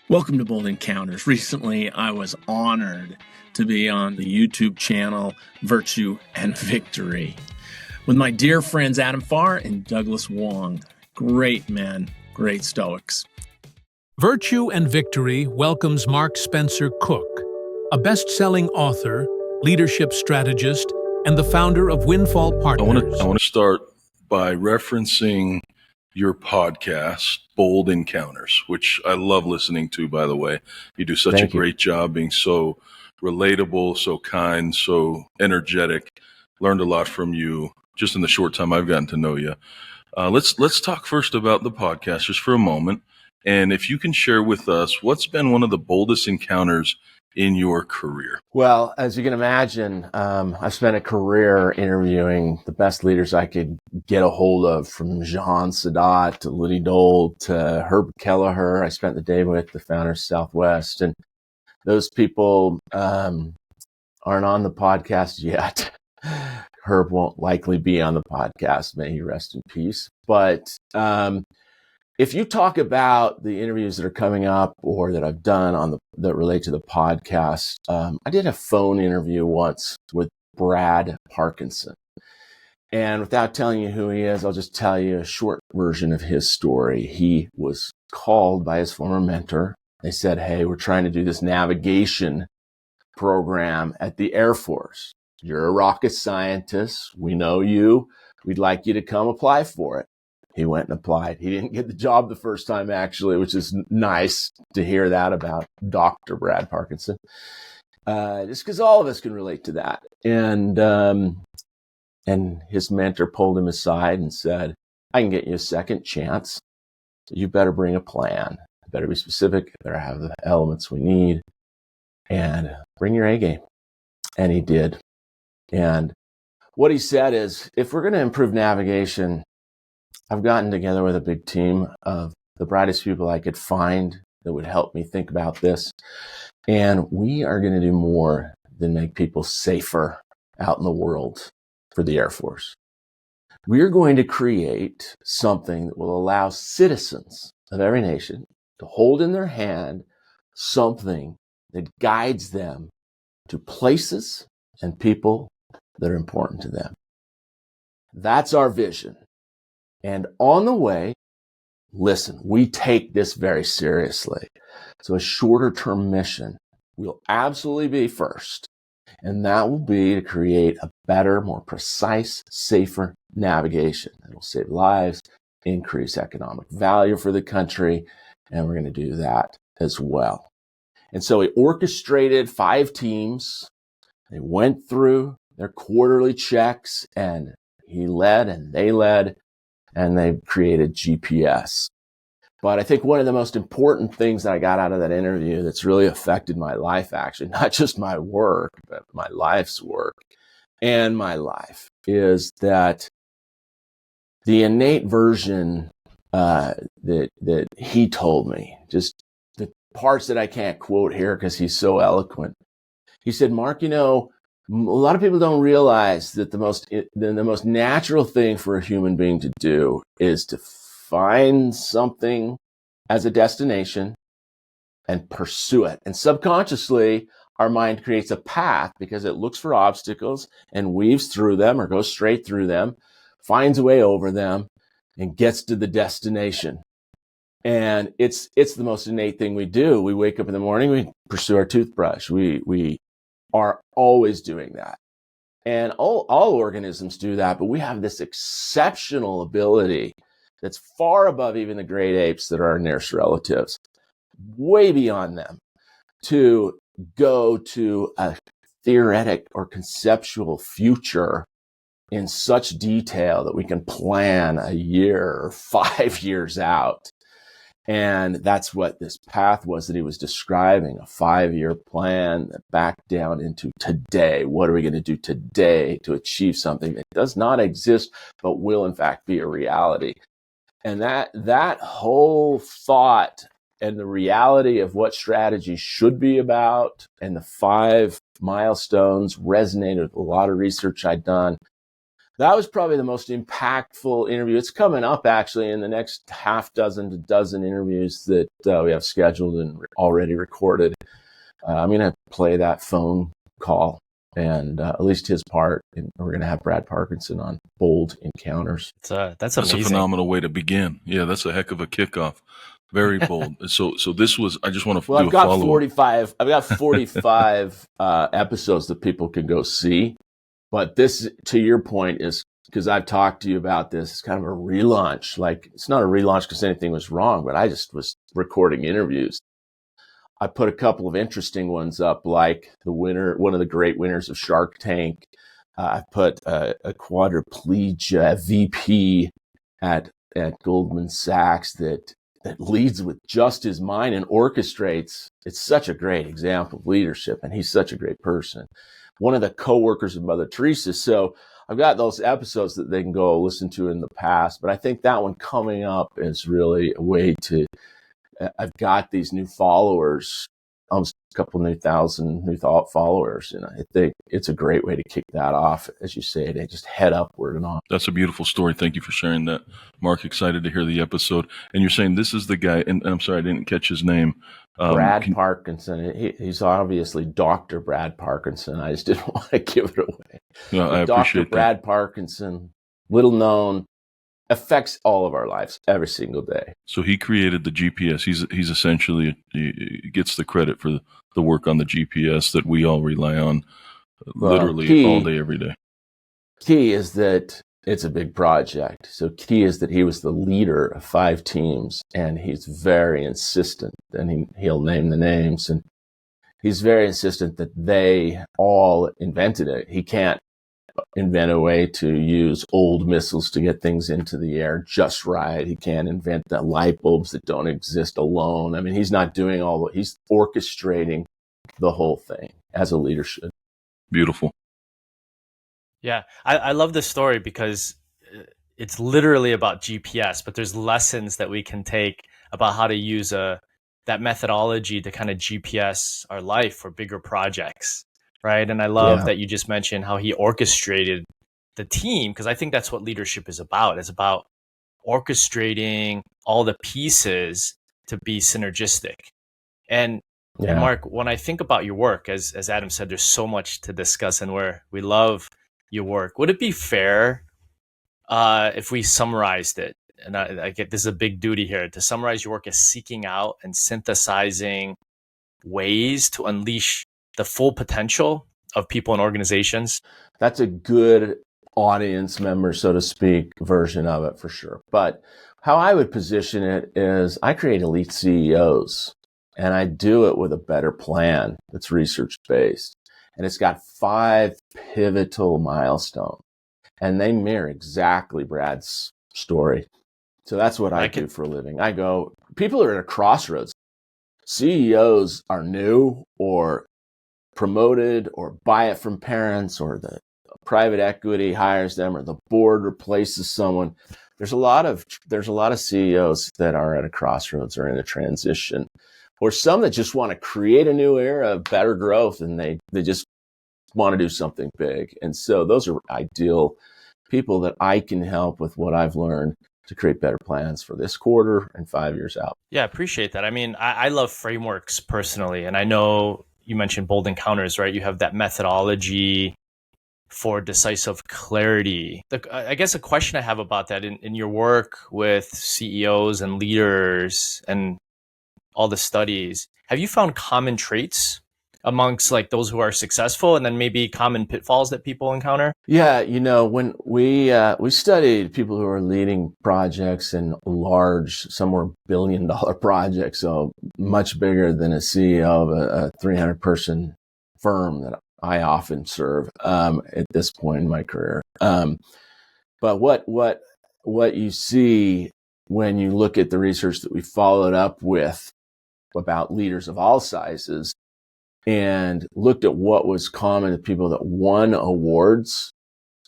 Welcome to Bold Encounters. Recently, I was honored to be on the YouTube channel Virtue and Victory with my dear friends Adam Farr and Douglas Wong. Great men, great Stoics. Virtue and Victory welcomes Mark Spencer Cook, a best-selling author, leadership strategist, and the founder of Windfall Partners. I want to start by referencing your podcast, Bold Encounters, which I love listening to, by the way. You do such a great job being so relatable, so kind, so energetic. Learned a lot from you just in the short time I've gotten to know you. Let's talk first about the podcast just for a moment. And if you can share with us, what's been one of the boldest encounters in your career? Well, as you can imagine, I've spent a career interviewing the best leaders I could get a hold of, from Jean Sadat to Liddy Dole to Herb Kelleher. I spent the day with the founder of Southwest, and those people aren't on the podcast yet. Herb won't likely be on the podcast. May he rest in peace. But if you talk about the interviews that are coming up or that I've done that relate to the podcast, I did a phone interview once with Brad Parkinson. And without telling you who he is, I'll just tell you a short version of his story. He was called by his former mentor. They said, "Hey, we're trying to do this navigation program at the Air Force. You're a rocket scientist. We know you. We'd like you to come apply for it." He went and applied. He didn't get the job the first time, actually, which is nice to hear that about Dr. Brad Parkinson. Just because all of us can relate to that. And his mentor pulled him aside and said, "I can get you a second chance. You better bring a plan. You better be specific. You better have the elements we need. And bring your A game." And he did. And what he said is, if we're going to improve navigation, I've gotten together with a big team of the brightest people I could find that would help me think about this. And we are going to do more than make people safer out in the world for the Air Force. We're going to create something that will allow citizens of every nation to hold in their hand something that guides them to places and people that are important to them. That's our vision. And on the way, listen, we take this very seriously. So a shorter term mission will absolutely be first. And that will be to create a better, more precise, safer navigation. It will save lives, increase economic value for the country, and we're going to do that as well. And so he orchestrated 5 teams. They went through their quarterly checks, and he led and they led. And they created GPS. But I think one of the most important things that I got out of that interview that's really affected my life, actually, not just my work, but my life's work and my life, is that the innate version that he told me, just the parts that I can't quote here because he's so eloquent. He said, "Mark, a lot of people don't realize that the most natural thing for a human being to do is to find something as a destination and pursue it. And subconsciously, our mind creates a path because it looks for obstacles and weaves through them or goes straight through them, finds a way over them, and gets to the destination. And it's the most innate thing we do. We wake up in the morning, we pursue our toothbrush. We are always doing that. And all organisms do that, but we have this exceptional ability that's far above even the great apes that are our nearest relatives, way beyond them, to go to a theoretic or conceptual future in such detail that we can plan a year or 5 years out. And that's what this path was that he was describing, a 5-year plan that backed down into today. What are we going to do today to achieve something that does not exist, but will in fact be a reality? And that whole thought and the reality of what strategy should be about and the 5 milestones resonated with a lot of research I'd done. That was probably the most impactful interview. It's coming up actually in the next half dozen to dozen interviews that we have scheduled and already recorded. I'm going to play that phone call and at least his part. And we're going to have Brad Parkinson on Bold Encounters. That's a phenomenal way to begin. Yeah, that's a heck of a kickoff. Very bold. So this was. I just want to do a follow-up. I've got 45 episodes that people can go see. But this, to your point, is because I've talked to you about this. It's kind of a relaunch. Like, it's not a relaunch because anything was wrong, but I just was recording interviews. I put a couple of interesting ones up, like one of the great winners of Shark Tank. I put a quadriplegia VP at Goldman Sachs that leads with just his mind and orchestrates. It's such a great example of leadership, and he's such a great person. One of the co-workers of Mother Teresa. So I've got those episodes that they can go listen to in the past, but I think that one coming up is really a way to, I've got these new followers, almost a couple new thousand new thought followers. And I think it's a great way to kick that off. As you say, they just head upward and on. That's a beautiful story. Thank you for sharing that, Mark. Excited to hear the episode. And you're saying this is the guy, and I'm sorry, I didn't catch his name. Brad Parkinson. He's obviously Dr. Brad Parkinson. I just didn't want to give it away. No, I appreciate Dr. Brad Parkinson, little known, affects all of our lives every single day. So he created the GPS. He's essentially, he gets the credit for the work on the GPS that we all rely on literally all day, every day. Key is that it's a big project. So key is that he was the leader of 5 teams, and he's very insistent, and he'll name the names, and he's very insistent that they all invented it. He can't invent a way to use old missiles to get things into the air just right. He can't invent the light bulbs that don't exist alone. I mean, he's not doing he's orchestrating the whole thing as a leadership. Beautiful. Yeah, I love this story because it's literally about GPS, but there's lessons that we can take about how to use that methodology to kind of GPS our life for bigger projects, right? And I love that you just mentioned how he orchestrated the team, because I think that's what leadership is about. It's about orchestrating all the pieces to be synergistic. And Mark, when I think about your work, as Adam said, there's so much to discuss, and we love your work. Would it be fair if we summarized it? And I get this is a big duty here to summarize your work as seeking out and synthesizing ways to unleash the full potential of people and organizations. That's a good audience member, so to speak, version of it for sure. But how I would position it is I create elite CEOs, and I do it with a better plan that's research-based. And it's got 5 pivotal milestones, and they mirror exactly Brad's story. So that's what I do for a living. People are at a crossroads. CEOs are new or promoted or buy it from parents, or the private equity hires them, or the board replaces someone. There's a lot of CEOs that are at a crossroads or in a transition, or some that just want to create a new era of better growth, and they just want to do something big. And so those are ideal people that I can help with what I've learned to create better plans for this quarter and 5 years out. Yeah, I appreciate that. I mean, I love frameworks personally, and I know you mentioned Bold Encounters, right? You have that methodology for decisive clarity. I guess a question I have about that in your work with CEOs and leaders and all the studies, have you found common traits amongst like those who are successful, and then maybe common pitfalls that people encounter? Yeah, when we studied people who are leading projects in large, somewhere billion-dollar projects, so much bigger than a CEO of a 300-person firm that I often serve at this point in my career. But what you see when you look at the research that we followed up with about leaders of all sizes, and looked at what was common to people that won awards.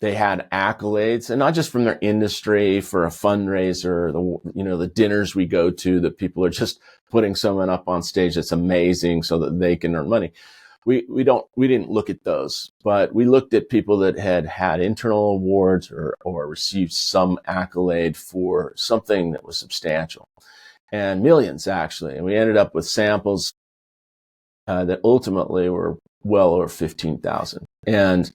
They had accolades, and not just from their industry for a fundraiser, the dinners we go to that people are just putting someone up on stage that's amazing so that they can earn money. we didn't look at those, but we looked at people that had internal awards or received some accolade for something that was substantial, and millions actually. And we ended up with samples that ultimately were well over 15,000. And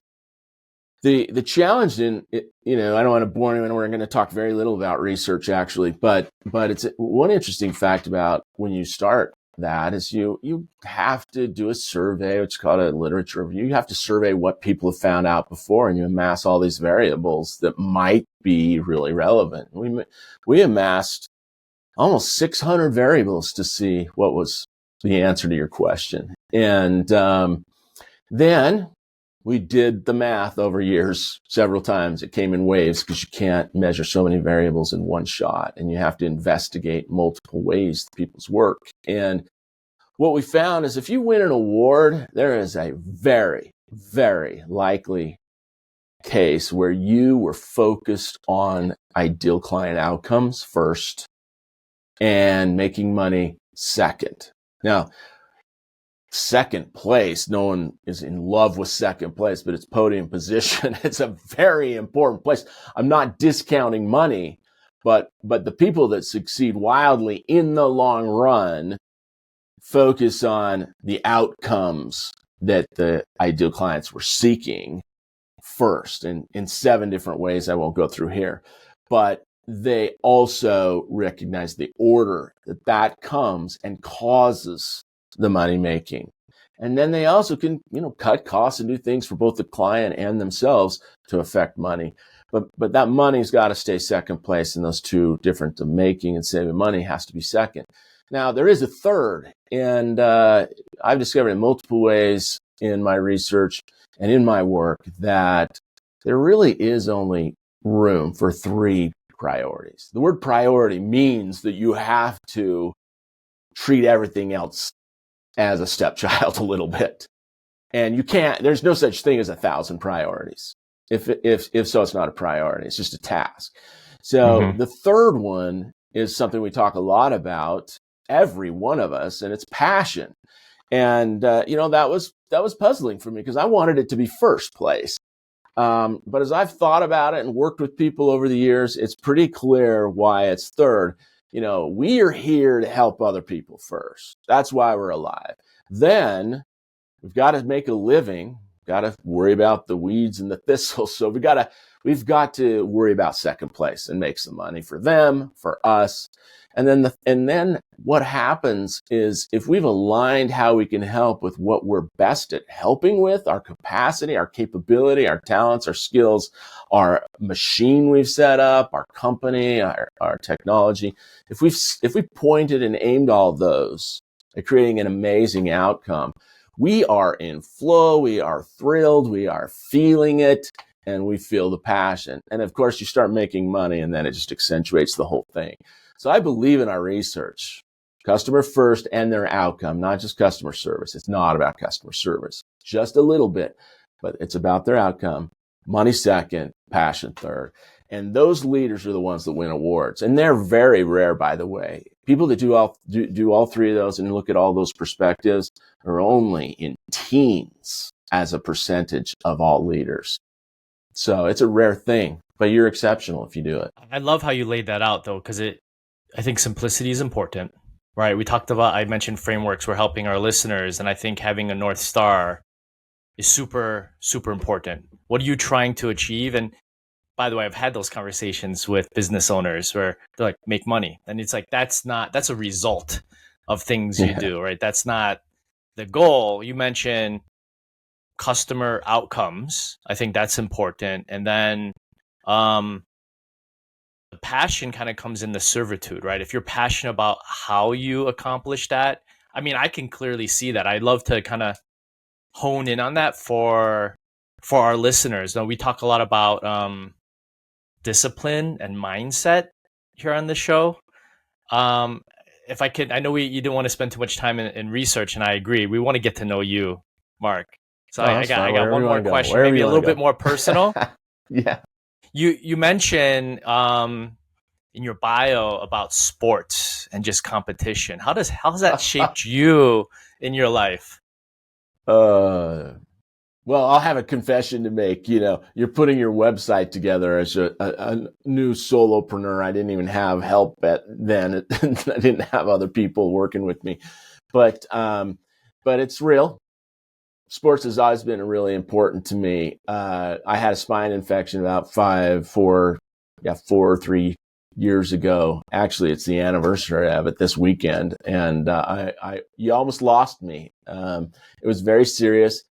the challenge in it, I don't want to bore anyone. We're going to talk very little about research actually, but it's one interesting fact about when you start that is you have to do a survey, which is called a literature review. You have to survey what people have found out before, and you amass all these variables that might be really relevant. We amassed almost 600 variables to see what was the answer to your question. And then we did the math over years several times. It came in waves because you can't measure so many variables in one shot, and you have to investigate multiple ways to people's work. And what we found is if you win an award, there is a very, very likely case where you were focused on ideal client outcomes first and making money second. Now, second place, no one is in love with second place, but it's podium position. It's a very important place. I'm not discounting money, but the people that succeed wildly in the long run focus on the outcomes that the ideal clients were seeking first, and in 7 different ways I won't go through here. But they also recognize the order that comes and causes the money making. And then they also can, cut costs and do things for both the client and themselves to affect money. But that money's got to stay second place in those 2 different, the making and saving money has to be second. Now, there is a third, and I've discovered in multiple ways in my research and in my work that there really is only room for 3 priorities. The word priority means that you have to treat everything else as a stepchild a little bit. And there's no such thing as 1,000 priorities. If so, it's not a priority. It's just a task. So the third one is something we talk a lot about, every one of us, and it's passion. And, that was puzzling for me because I wanted it to be first place. But as I've thought about it and worked with people over the years, it's pretty clear why it's third. We are here to help other people first. That's why we're alive. Then we've got to make a living, got to worry about the weeds and the thistles. So we've got to worry about second place and make some money for them, for us. And then what happens is if we've aligned how we can help with what we're best at helping with, our capacity, our capability, our talents, our skills, our machine we've set up, our company, our technology, if we pointed and aimed all of those at creating an amazing outcome, we are in flow, we are thrilled, we are feeling it, and we feel the passion. And of course, you start making money, and then it just accentuates the whole thing. So I believe in our research, customer first and their outcome, not just customer service. It's not about customer service, just a little bit, but it's about their outcome. Money second, passion third. And those leaders are the ones that win awards. And they're very rare, by the way. People that do all 3 of those and look at all those perspectives are only in teens as a percentage of all leaders. So it's a rare thing, but you're exceptional if you do it. I love how you laid that out, though, because I think simplicity is important, right? I mentioned frameworks. We're helping our listeners, and I think having a North Star is super, super important. What are you trying to achieve? And by the way, I've had those conversations with business owners where they're like, make money. And it's like, that's a result of things you do, right? That's not the goal. You mentioned customer outcomes. I think that's important. And then the passion kind of comes in the servitude, right? If you're passionate about how you accomplish that, I mean, I can clearly see that. I'd love to kind of hone in on that for our listeners. Now, we talk a lot about discipline and mindset here on the show. If I could, I know you didn't want to spend too much time in research, and I agree. We want to get to know you, Mark. So I got one more question, maybe a little bit more personal. Yeah. You mentioned in your bio about sports and just competition. How has that shaped you in your life? Well, I'll have a confession to make. You're putting your website together as a new solopreneur. I didn't even have help then. I didn't have other people working with me, but it's real. Sports has always been really important to me. I had a spine infection about 4 or 3 years ago. Actually, it's the anniversary of it this weekend, and you almost lost me. It was very serious.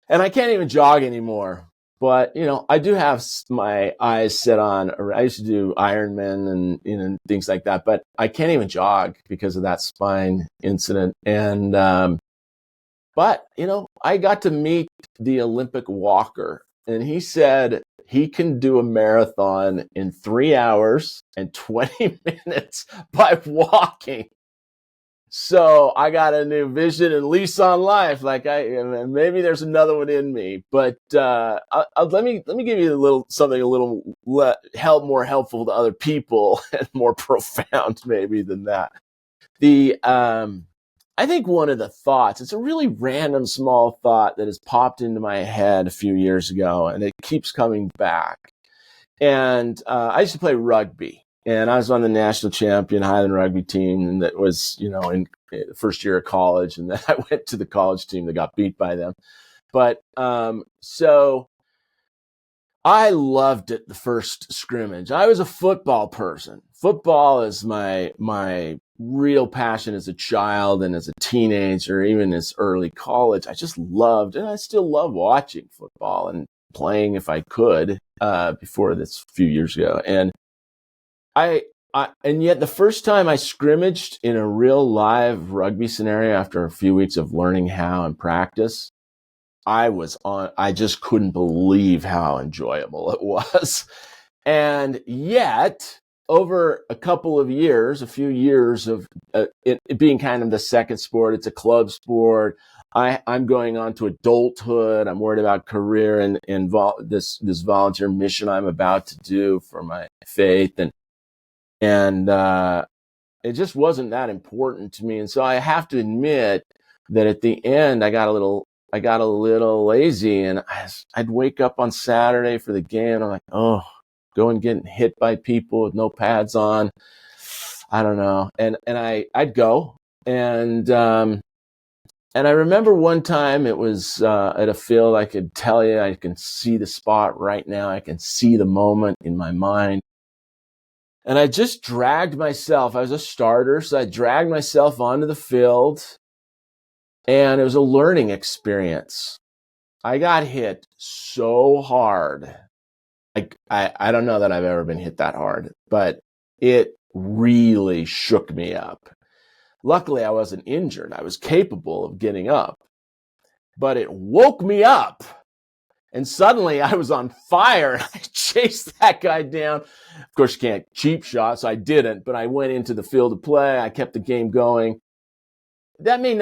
And I can't even jog anymore. But, I do have my eyes set on, I used to do Ironman and things like that, but I can't even jog because of that spine incident. And, but, I got to meet the Olympic walker, and he said he can do a marathon in 3 hours and 20 minutes by walking. So I got a new vision and lease on life. Maybe there's another one in me, but let me give you something a little more helpful to other people and more profound maybe than that. I think one of the thoughts, it's a really random small thought that has popped into my head a few years ago, and it keeps coming back. And I used to play rugby. And I was on the national champion Highland rugby team, and that was, in the first year of college. And then I went to the college team that got beat by them. But so I loved it the first scrimmage. I was a football person. Football is my real passion as a child and as a teenager, even as early college. I just loved, and I still love watching football and playing if I could before this a few years ago. And and yet the first time I scrimmaged in a real live rugby scenario after a few weeks of learning how and practice, I just couldn't believe how enjoyable it was. And yet over a few years of it being kind of the second sport, it's a club sport. I'm going on to adulthood. I'm worried about career and this volunteer mission I'm about to do for my faith. And it just wasn't that important to me. And so I have to admit that at the end, I got a little lazy, and I'd wake up on Saturday for the game, and I'm like, going getting hit by people with no pads on. I don't know. And I'd go. And I remember one time it was at a field. I could tell you, I can see the spot right now. I can see the moment in my mind. And I just dragged myself. I was a starter, so I dragged myself onto the field, and it was a learning experience. I got hit so hard. I don't know that I've ever been hit that hard, but it really shook me up. Luckily, I wasn't injured. I was capable of getting up, but it woke me up. And suddenly I was on fire. I chased that guy down. Of course, you can't cheap shot, so I didn't, but I went into the field of play. I kept the game going. That may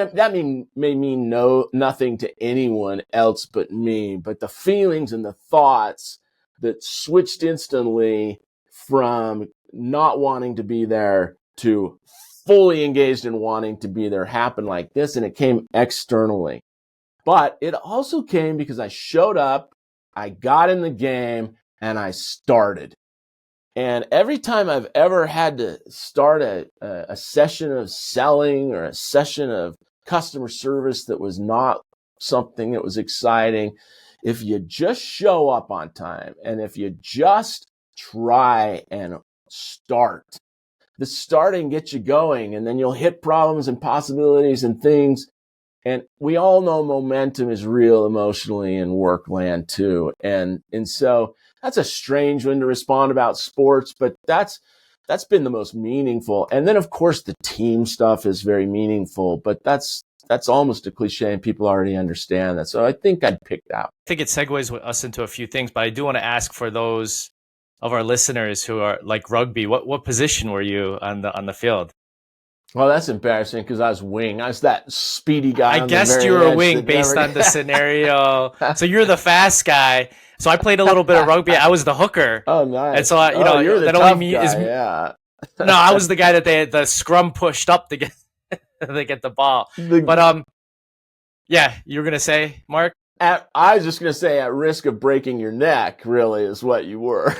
mean nothing to anyone else but me, but the feelings and the thoughts that switched instantly from not wanting to be there to fully engaged in wanting to be there happened like this, and it came externally. But it also came because I showed up, I got in the game, and I started. And every time I've ever had to start a session of selling or a session of customer service that was not something that was exciting, if you just show up on time and if you just try and start, the starting gets you going, and then you'll hit problems and possibilities and things. And we all know momentum is real emotionally in work land too. And so that's a strange one to respond about sports, but that's been the most meaningful. And then of course the team stuff is very meaningful, but that's almost a cliche and people already understand that. So I think I'd pick that. I think it segues us into a few things, but I do want to ask for those of our listeners who are like rugby, what position were you on the field? Well, that's embarrassing because I was wing. I was that speedy guy. I guessed you were a wing based on the scenario. So you're the fast guy. So I played a little bit of rugby. I was the hooker. Oh, nice. And so you're the tough guy. Yeah. No, I was the guy that the scrum pushed up to get the ball. Yeah, you were going to say, Mark? I was just going to say, at risk of breaking your neck, really, is what you were.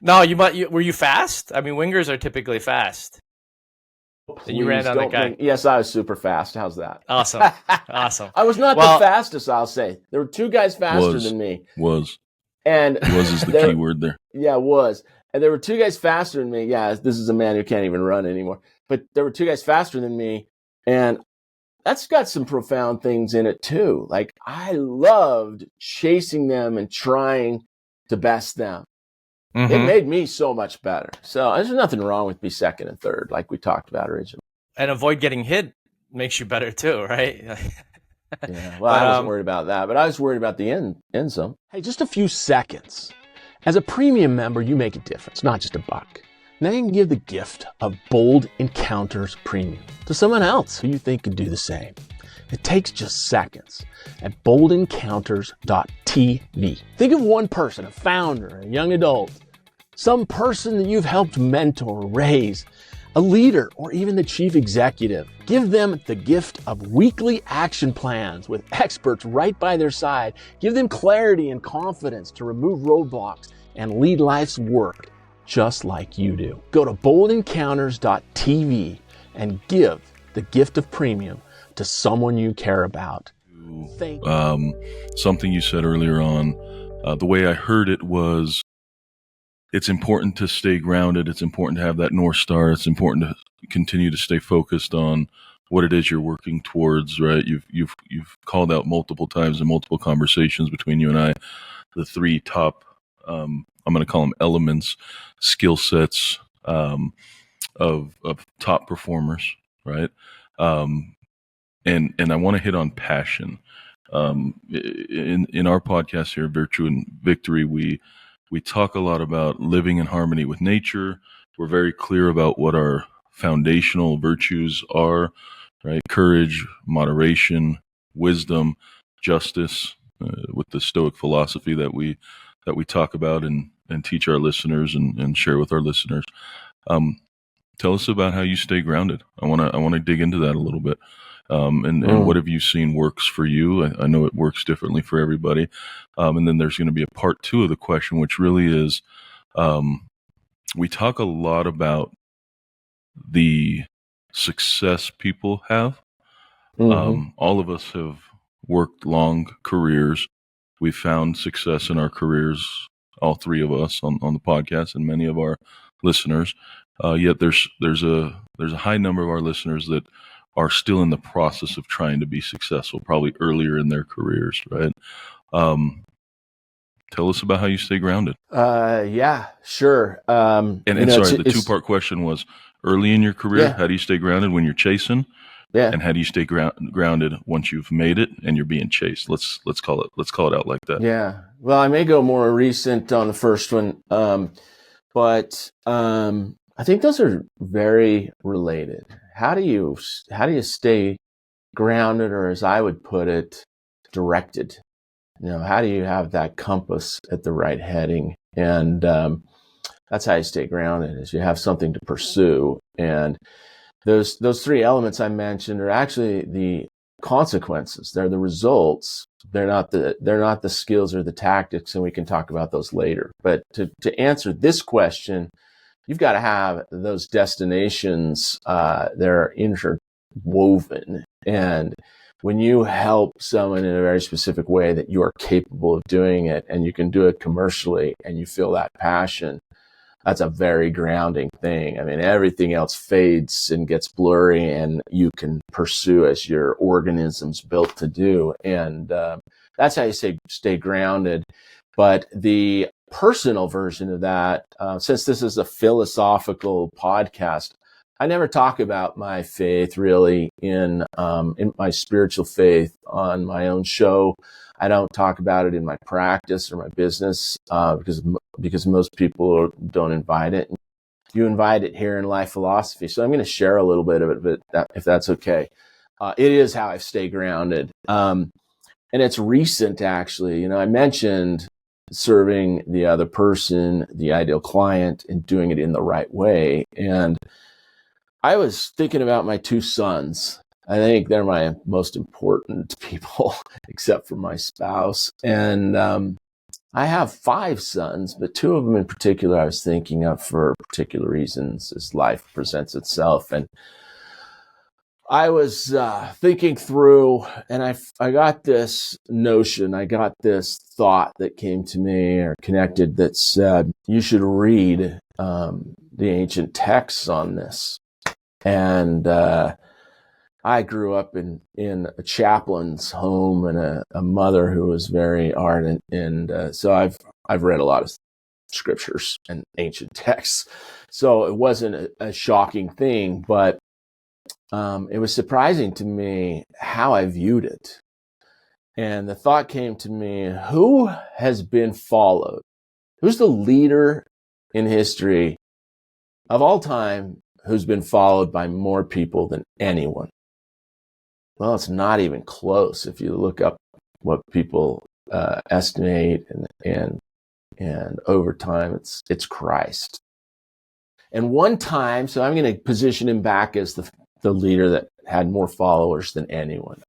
No, were you fast? I mean, wingers are typically fast. And you ran down that guy. Yes, I was super fast. How's that? Awesome. Awesome. I was not the fastest, I'll say. There were two guys faster than me. And was is the key word there. Yeah, was. And there were two guys faster than me. Yeah, this is a man who can't even run anymore. But there were two guys faster than me. And that's got some profound things in it too. Like, I loved chasing them and trying to best them. Mm-hmm. It made me so much better. So there's nothing wrong with be second and third, like we talked about originally. And avoid getting hit makes you better too, right? Yeah, well, I wasn't worried about that, but I was worried about the end zone. Hey, just a few seconds. As a premium member, you make a difference, not just a buck. Now you can give the gift of Bold Encounters Premium to someone else who you think could do the same. It takes just seconds at boldencounters.tv. Think of one person, a founder, a young adult, some person that you've helped mentor, raise, a leader, or even the chief executive. Give them the gift of weekly action plans with experts right by their side. Give them clarity and confidence to remove roadblocks and lead life's work just like you do. Go to boldencounters.tv and give the gift of premium to someone you care about. Something you said earlier on, the way I heard it was, it's important to stay grounded. It's important to have that North Star. It's important to continue to stay focused on what it is you're working towards, right? You've called out multiple times in multiple conversations between you and I, the three top, I'm going to call them elements, skill sets, of top performers, right? And I want to hit on passion. In our podcast here, Virtue and Victory, we talk a lot about living in harmony with nature. We're very clear about what our foundational virtues are, right? Courage, moderation, wisdom, justice, with the Stoic philosophy that we talk about and teach our listeners and share with our listeners. Tell us about how you stay grounded. I want to dig into that a little bit. And what have you seen works for you? I know it works differently for everybody. And then there's going to be a part two of the question, which really is, we talk a lot about the success people have. All of us have worked long careers. We've found success in our careers, all three of us on the podcast and many of our listeners. Yet there's a high number of our listeners that are still in the process of trying to be successful, probably earlier in their careers, right? Tell us about how you stay grounded. Yeah, sure. Sorry, the two-part question was, early in your career, how do you stay grounded when you're chasing? Yeah. And how do you stay grounded once you've made it and you're being chased? Let's call it out like that. Yeah. Well, I may go more recent on the first one, but I think those are very related. How do you stay grounded, or as I would put it, directed? How do you have that compass at the right heading? And that's how you stay grounded, is you have something to pursue. And those three elements I mentioned are actually the consequences. They're the results. They're not the skills or the tactics, and we can talk about those later. But to answer this question, you've got to have those destinations. They're interwoven. And when you help someone in a very specific way that you are capable of doing it, and you can do it commercially, and you feel that passion, that's a very grounding thing. I mean, everything else fades and gets blurry, and you can pursue as your organism's built to do. And that's how you stay grounded. But the personal version of that, since this is a philosophical podcast, I never talk about my faith really in my spiritual faith on my own show. I don't talk about it in my practice or my business because most people don't invite it. You invite it here in Life Philosophy, so I'm going to share a little bit of it, but if that's okay. It is how I stay grounded, and it's recent actually. I mentioned serving the other person, the ideal client, and doing it in the right way. And I was thinking about my two sons, I think they're my most important people, except for my spouse. And I have 5 sons, but 2 of them in particular I was thinking of for particular reasons as life presents itself. And I was thinking through, and I got this notion, I got this thought that came to me or connected that said, you should read the ancient texts on this. And I grew up in a chaplain's home and a mother who was very ardent. And so I've read a lot of scriptures and ancient texts. So it wasn't a shocking thing, but it was surprising to me how I viewed it. And the thought came to me, who has been followed? Who's the leader in history of all time who's been followed by more people than anyone? Well, it's not even close. If you look up what people estimate and over time, it's Christ. And one time, so I'm going to position him back as the leader that had more followers than anyone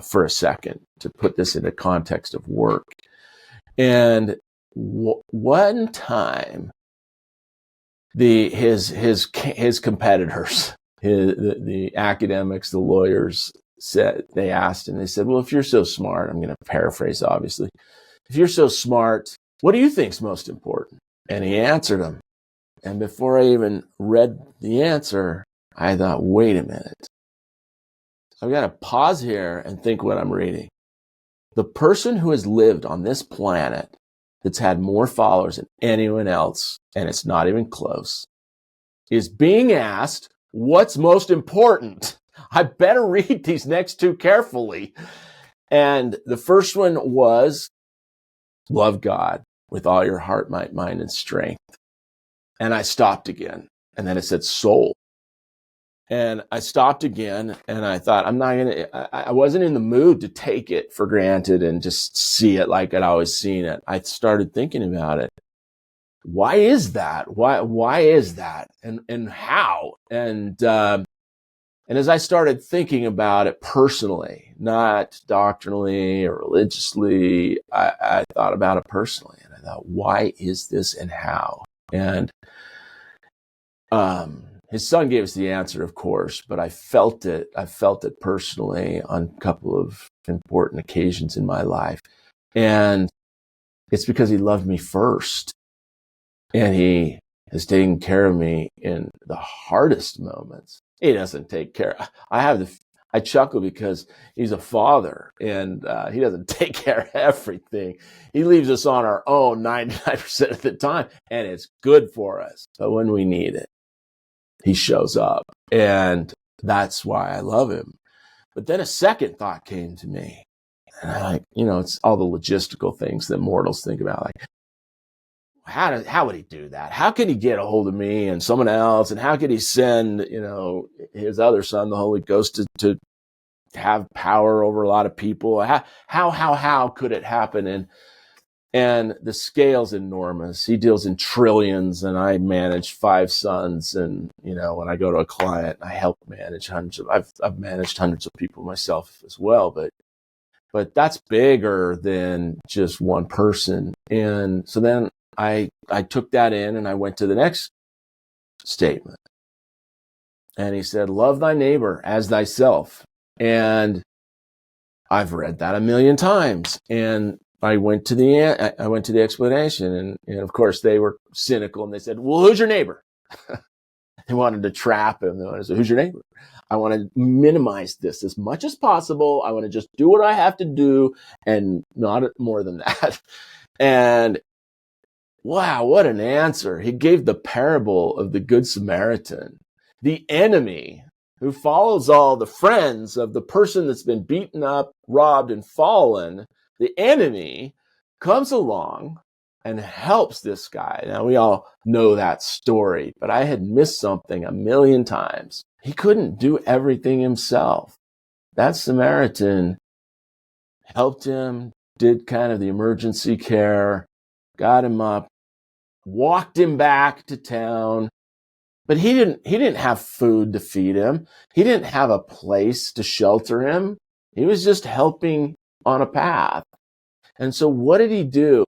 for a second to put this into context of work. And one time, his competitors, the academics, the lawyers, they asked him, they said, well, if you're so smart, I'm going to paraphrase, obviously, if you're so smart, what do you think's most important? And he answered them. And before I even read the answer, I thought, wait a minute. I've got to pause here and think what I'm reading. The person who has lived on this planet that's had more followers than anyone else, and it's not even close, is being asked, what's most important? I better read these next 2 carefully. And the first one was, love God with all your heart, might, mind, and strength. And I stopped again. And then it said soul. And I stopped again and I thought, I wasn't in the mood to take it for granted and just see it like I'd always seen it. I started thinking about it. Why is that? Why is that? And how? And as I started thinking about it personally, not doctrinally or religiously, I thought about it personally. And I thought, why is this and how? And his son gave us the answer, of course, but I felt it personally on a couple of important occasions in my life. And it's because he loved me first. And he has taken care of me in the hardest moments. He doesn't take care. I chuckle because he's a father and he doesn't take care of everything. He leaves us on our own 99% of the time, and it's good for us. But when we need it, he shows up, and that's why I love him. But then a second thought came to me, and it's all the logistical things that mortals think about, like, how would he do that? How could he get a hold of me and someone else? And how could he send, his other son, the Holy Ghost, to have power over a lot of people? How could it happen? And the scale's enormous. He deals in trillions, and I manage 5 sons. And, when I go to a client, I help manage I've managed hundreds of people myself as well. But that's bigger than just one person. And so then I took that in and I went to the next statement. And he said, love thy neighbor as thyself. And I've read that a million times. And I went to the explanation, and of course they were cynical and they said, well, who's your neighbor? They wanted to trap him. They wanted to say, who's your neighbor? I want to minimize this as much as possible. I want to just do what I have to do and not more than that. And wow, what an answer. He gave the parable of the Good Samaritan, the enemy who follows all the friends of the person that's been beaten up, robbed, and fallen. The enemy comes along and helps this guy. Now, we all know that story, but I had missed something a million times. He couldn't do everything himself. That Samaritan helped him, did kind of the emergency care, got him up, walked him back to town. but he didn't have food to feed him. He didn't have a place to shelter him. He was just helping on a path. And so what did he do?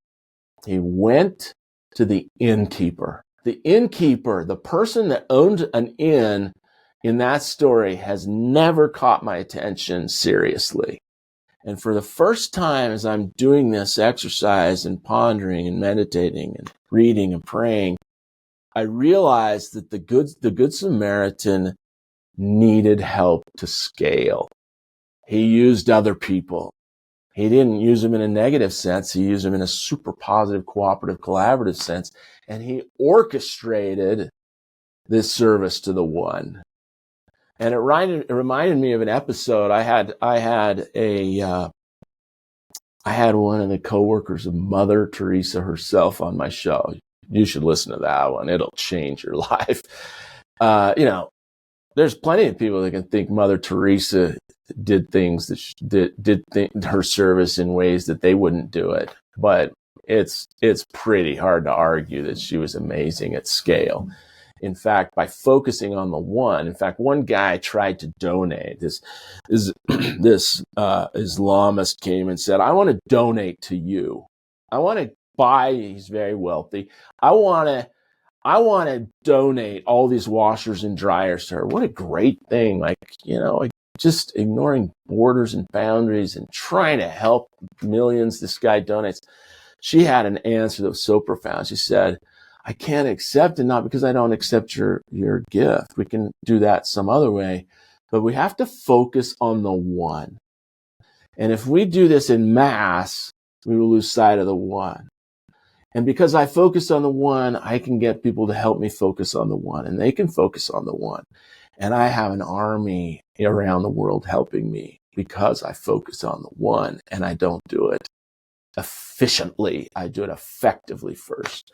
He went to the innkeeper. The innkeeper, the person that owned an inn in that story, has never caught my attention seriously. And for the first time, as I'm doing this exercise and pondering and meditating and reading and praying, I realized that the Good Samaritan needed help to scale. He used other people. He didn't use them in a negative sense. He used them in a super positive, cooperative, collaborative sense. And he orchestrated this service to the one. And it reminded me of an episode. I had one of the coworkers of Mother Teresa herself on my show. You should listen to that one. It'll change your life. There's plenty of people that can think Mother Teresa did things her service in ways that they wouldn't do it. But it's pretty hard to argue that she was amazing at scale. In fact, by focusing on the one, one guy tried to donate. This Islamist came and said, I want to donate to you. I want to buy, he's very wealthy. I want to donate all these washers and dryers to her. What a great thing. Just ignoring borders and boundaries and trying to help millions. This guy donates. She had an answer that was so profound. She said, I can't accept it, not because I don't accept your gift. We can do that some other way, but we have to focus on the one. And if we do this in mass, we will lose sight of the one. And because I focus on the one, I can get people to help me focus on the one, and they can focus on the one. And I have an army around the world helping me because I focus on the one, and I don't do it efficiently. I do it effectively first.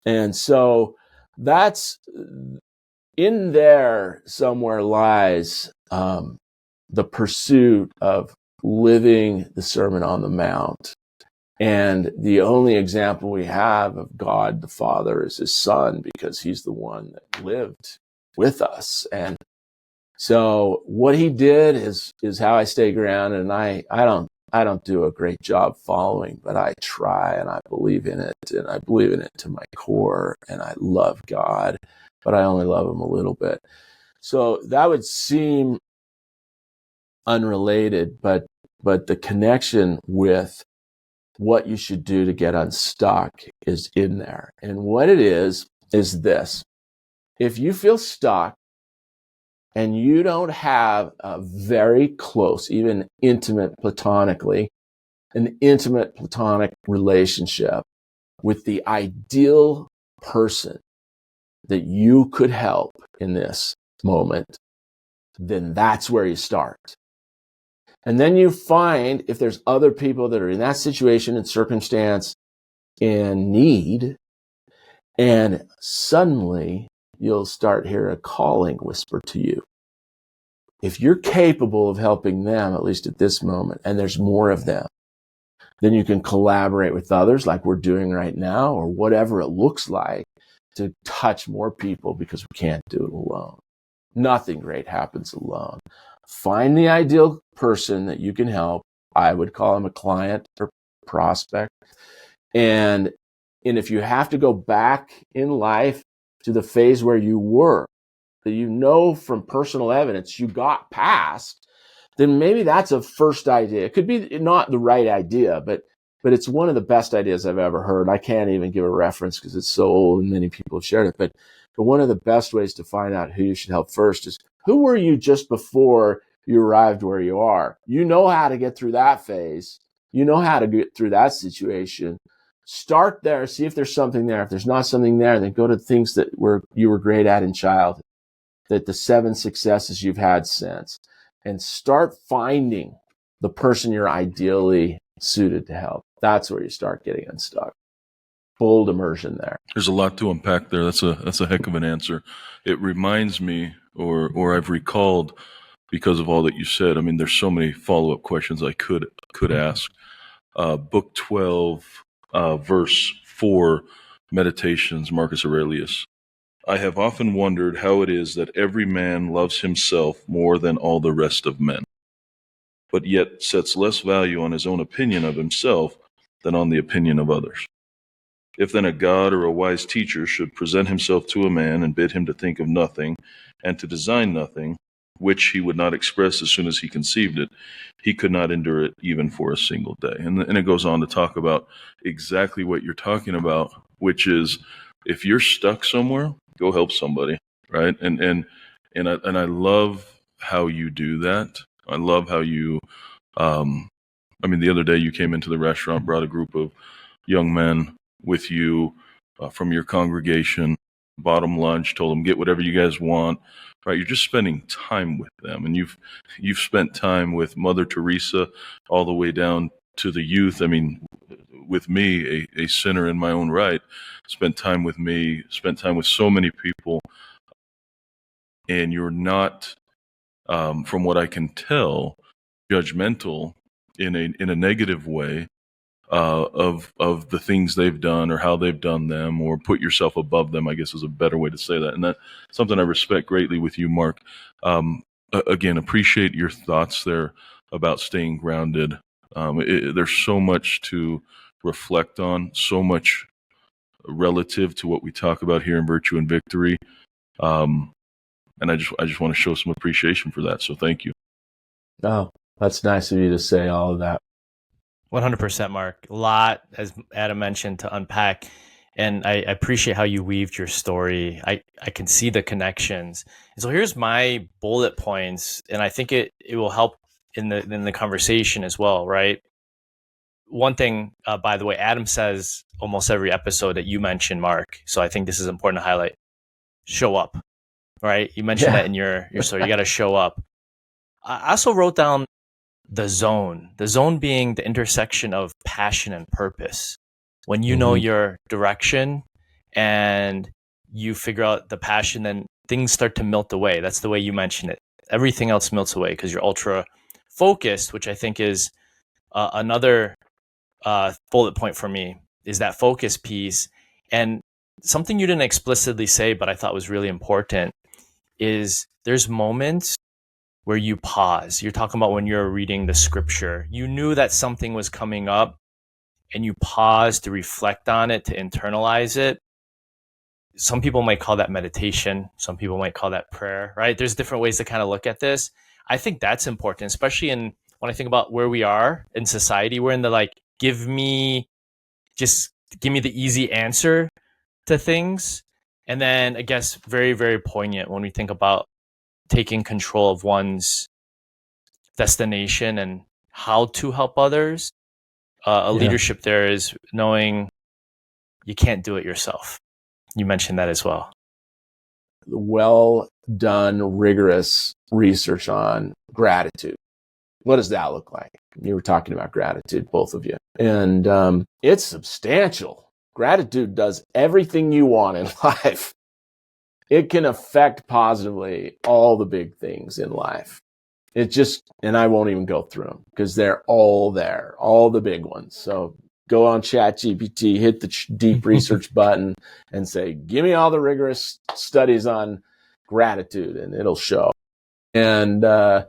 And so that's in there somewhere lies the pursuit of living the Sermon on the Mount. And the only example we have of God the Father is his Son, because he's the one that lived with us. And so what he did is how I stay grounded. And I don't do a great job following, but I try, and I believe in it, and I believe in it to my core, and I love God, but I only love him a little bit. So that would seem unrelated, but the connection with what you should do to get unstuck is in there. And what it is this. If you feel stuck and you don't have a very close, even intimate platonically, an intimate platonic relationship with the ideal person that you could help in this moment, then that's where you start. And then you find if there's other people that are in that situation and circumstance and need, and suddenly you'll start hearing a calling whisper to you. If you're capable of helping them, at least at this moment, and there's more of them, then you can collaborate with others like we're doing right now, or whatever it looks like, to touch more people, because we can't do it alone. Nothing great happens alone. Find the ideal person that you can help. I would call him a client or prospect. And if you have to go back in life to the phase where you were, that you know from personal evidence you got past, then maybe that's a first idea. It could be not the right idea, but it's one of the best ideas I've ever heard. I can't even give a reference because it's so old and many people have shared it. But one of the best ways to find out who you should help first is, who were you just before you arrived where you are? You know how to get through that phase. You know how to get through that situation. Start there, see if there's something there. If there's not something there, then go to things that you were great at in childhood, that the 7 successes you've had since, and start finding the person you're ideally suited to help. That's where you start getting unstuck. Bold immersion there. There's a lot to unpack there. That's a heck of an answer. It reminds me, or I've recalled, because of all that you said. I mean, there's so many follow-up questions I could ask. Book 12, verse 4, Meditations, Marcus Aurelius. I have often wondered how it is that every man loves himself more than all the rest of men, but yet sets less value on his own opinion of himself than on the opinion of others. If then a god or a wise teacher should present himself to a man and bid him to think of nothing and to design nothing, which he would not express as soon as he conceived it, he could not endure it even for a single day. And it goes on to talk about exactly what you're talking about, which is if you're stuck somewhere, go help somebody, right? And I love how you do that. I love how you, the other day you came into the restaurant, brought a group of young men with you from your congregation, bought them lunch, told them get whatever you guys want, right? You're just spending time with them, and you've spent time with Mother Teresa all the way down to the youth. I mean, with me, a sinner in my own right, spent time with me, spent time with so many people, and you're not, from what I can tell, judgmental in a negative way of the things they've done or how they've done them, or put yourself above them, I guess is a better way to say that. And that's something I respect greatly with you, Mark. Again, appreciate your thoughts there about staying grounded. There's so much to reflect on, so much relative to what we talk about here in Virtue and Victory. And I just want to show some appreciation for that. So thank you. Oh, that's nice of you to say all of that. 100%, Mark. A lot, as Adam mentioned, to unpack. And I appreciate how you weaved your story. I can see the connections. And so here's my bullet points, and I think it will help in the conversation as well, right? One thing, by the way, Adam says almost every episode that you mentioned, Mark. So I think this is important to highlight. Show up, right? You mentioned that in your story. You got to show up. I also wrote down the zone being the intersection of passion and purpose. When you know your direction and you figure out the passion, then things start to melt away. That's the way you mentioned it. Everything else melts away because you're ultra focused, which I think is another bullet point for me, is that focus piece. And something you didn't explicitly say, but I thought was really important, is there's moments where you pause. You're talking about when you're reading the scripture. You knew that something was coming up and you pause to reflect on it, to internalize it. Some people might call that meditation. Some people might call that prayer, right? There's different ways to kind of look at this. I think that's important, especially when I think about where we are in society. We're in the give me the easy answer to things. And then I guess very, very poignant when we think about taking control of one's destination and how to help others. Leadership there is knowing you can't do it yourself. You mentioned that as well. Well done, rigorous research on gratitude. What does that look like? You were talking about gratitude, both of you. And it's substantial. Gratitude does everything you want in life. It can affect positively all the big things in life. And I won't even go through them because they're all there, all the big ones. So go on ChatGPT, hit the deep research button and say, give me all the rigorous studies on gratitude, and it'll show. And the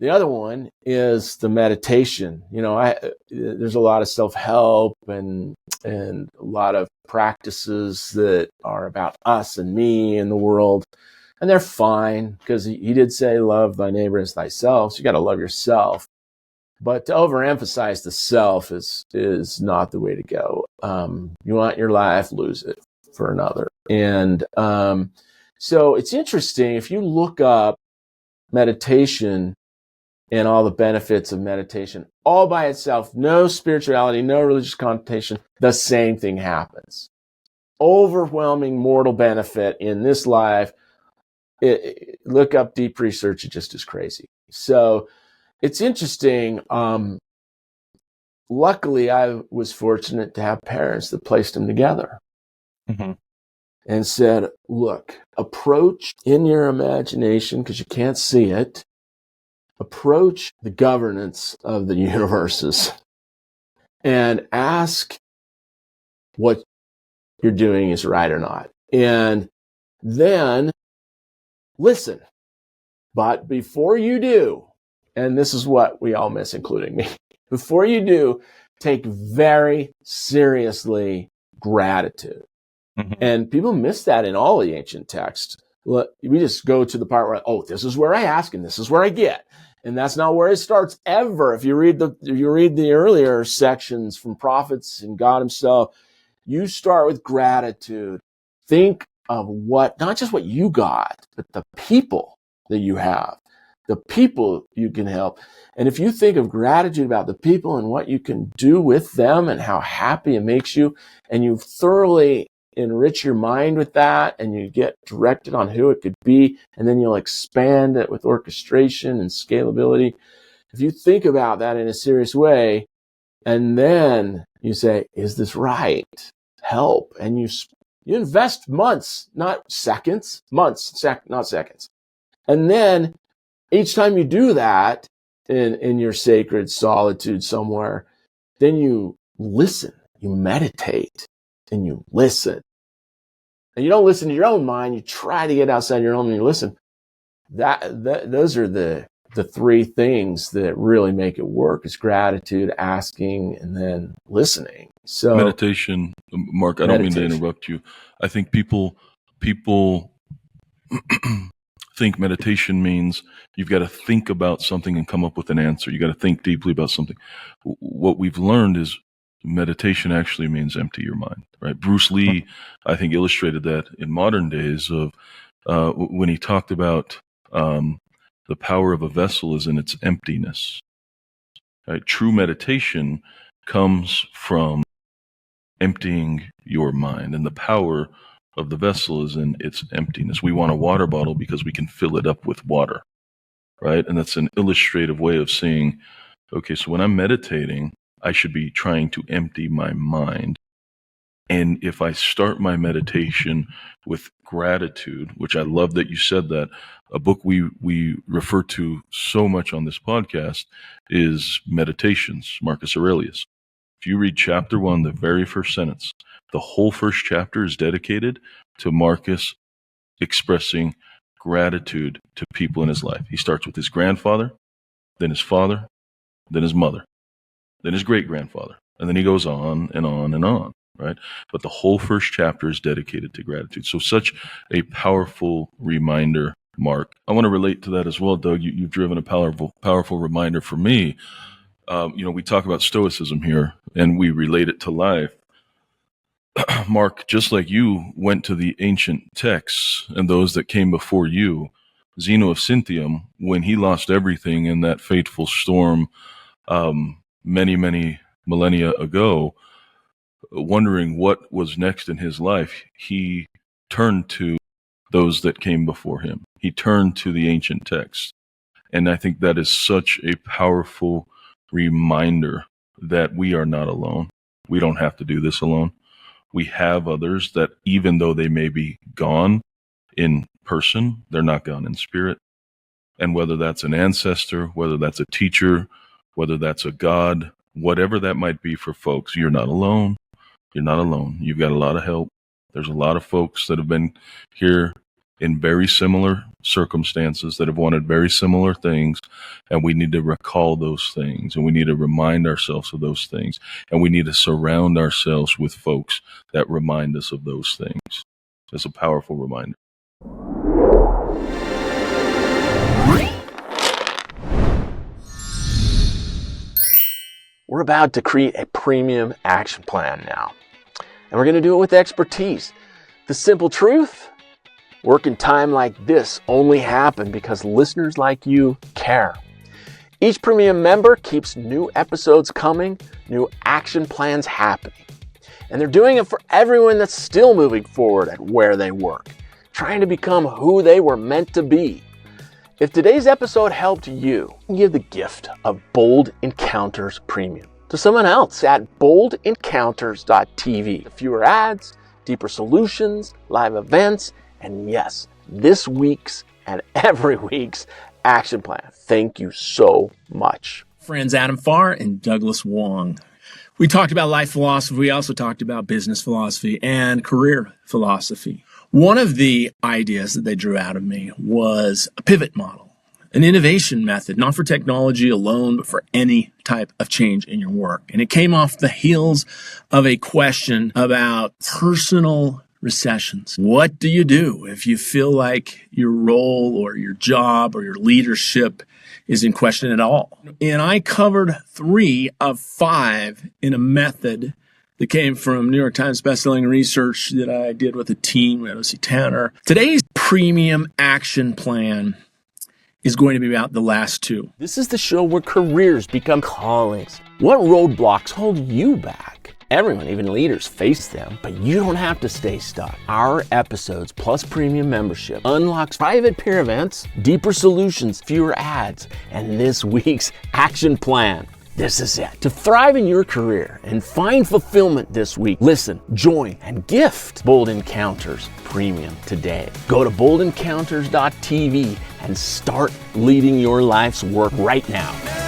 other one is the meditation. There's a lot of self-help and a lot of practices that are about us and me and the world. And they're fine because he did say, love thy neighbor as thyself. So you got to love yourself. But to overemphasize the self is not the way to go. You want your life, lose it for another. And so it's interesting. If you look up meditation and all the benefits of meditation all by itself, no spirituality, no religious connotation, the same thing happens. Overwhelming mortal benefit in this life. Look up deep research, it just is crazy. So it's interesting. Luckily, I was fortunate to have parents that placed them together and said, look, approach in your imagination, because you can't see it, approach the governance of the universes and ask what you're doing is right or not. And then listen. But before you do, and this is what we all miss, including me, before you do, take very seriously gratitude. Mm-hmm. And people miss that in all the ancient texts. We just go to the part where, oh, this is where I ask and this is where I get. And that's not where it starts ever. If you read the earlier sections from prophets and God himself, you start with gratitude. Think of not just what you got, but the people that you have, the people you can help. And if you think of gratitude about the people and what you can do with them and how happy it makes you, and you thoroughly enrich your mind with that, and you get directed on who it could be, and then you'll expand it with orchestration and scalability. If you think about that in a serious way, and then you say, is this right? Help. And you invest months, not seconds, months, not seconds. And then each time you do that in your sacred solitude somewhere, then you listen, you meditate, and you listen. And you don't listen to your own mind. You try to get outside your own and you listen. Those are the three things that really make it work: is gratitude, asking, and then listening. So meditation, Mark, I don't mean to interrupt you. I think people think meditation means you've got to think about something and come up with an answer. You got to think deeply about something. What we've learned is meditation actually means empty your mind, right? Bruce Lee, I think, illustrated that in modern days of when he talked about the power of a vessel is in its emptiness. Right? True meditation comes from emptying your mind, and the power of the vessel is in its emptiness. We want a water bottle because we can fill it up with water, right? And that's an illustrative way of saying, okay, so when I'm meditating, I should be trying to empty my mind. And if I start my meditation with gratitude, which I love that you said that, a book we refer to so much on this podcast is Meditations, Marcus Aurelius. If you read chapter 1, the very first sentence, the whole first chapter is dedicated to Marcus expressing gratitude to people in his life. He starts with his grandfather, then his father, then his mother, then his great-grandfather, and then he goes on and on and on, right? But the whole first chapter is dedicated to gratitude. So such a powerful reminder, Mark. I want to relate to that as well, Doug. You've driven a powerful reminder for me. We talk about Stoicism here, and we relate it to life. Mark, just like you went to the ancient texts and those that came before you, Zeno of Cynthia, when he lost everything in that fateful storm many, many millennia ago, wondering what was next in his life, he turned to those that came before him. He turned to the ancient texts. And I think that is such a powerful reminder that we are not alone. We don't have to do this alone. We have others that, even though they may be gone in person, they're not gone in spirit. And whether that's an ancestor, whether that's a teacher, whether that's a God, whatever that might be for folks, you're not alone. You're not alone. You've got a lot of help. There's a lot of folks that have been here in very similar circumstances that have wanted very similar things, and we need to recall those things, and we need to remind ourselves of those things, and we need to surround ourselves with folks that remind us of those things. It's a powerful reminder. We're about to create a premium action plan now, and we're going to do it with expertise. The simple truth: work in time like this only happen because listeners like you care. Each premium member keeps new episodes coming, new action plans happening. And they're doing it for everyone that's still moving forward at where they work, trying to become who they were meant to be. If today's episode helped you, give the gift of Bold Encounters Premium to someone else at boldencounters.tv. Fewer ads, deeper solutions, live events, and yes, this week's and every week's action plan. Thank you so much. Friends Adam Farr and Douglas Wong. We talked about life philosophy. We also talked about business philosophy and career philosophy. One of the ideas that they drew out of me was a pivot model, an innovation method, not for technology alone, but for any type of change in your work. And it came off the heels of a question about personal recessions. What do you do if you feel like your role or your job or your leadership is in question at all? And I covered 3 of 5 in a method that came from New York Times bestselling research that I did with a team at O.C. Tanner. Today's premium action plan is going to be about the last 2. This is the show where careers become callings. What roadblocks hold you back? Everyone, even leaders, face them, but you don't have to stay stuck. Our episodes plus premium membership unlocks private peer events, deeper solutions, fewer ads, and this week's action plan. This is it. To thrive in your career and find fulfillment this week, listen, join, and gift Bold Encounters Premium today. Go to boldencounters.tv and start leading your life's work right now.